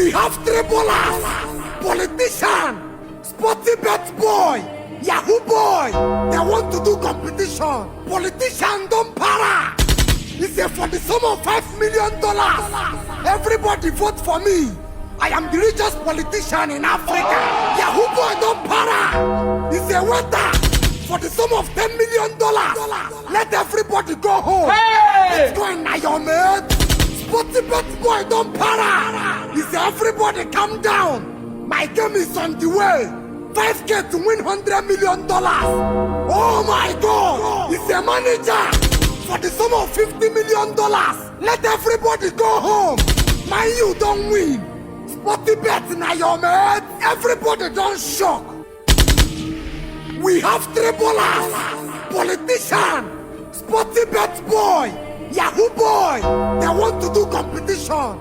We have tribulars, politician, sporty bet boy, Yahoo boy. They want to do competition. Politician don't para. He said for the sum of $5 million, everybody vote for me. I am the richest politician in Africa. Yahoo boy don't para. He said waiter. For the sum of $10 million, let everybody go home. Hey! It's going now, your mate. Sporty bet boy don't para. He said everybody calm down. My game is on the way. 5K to win $100 million. Oh my God! He's a manager. For the sum of $50 million, let everybody go home. My you don't win. Sporty bet now, your mate. Everybody don't shock. We have tribulars, politician, sporty bet boy, Yahoo boy. They want to do competition.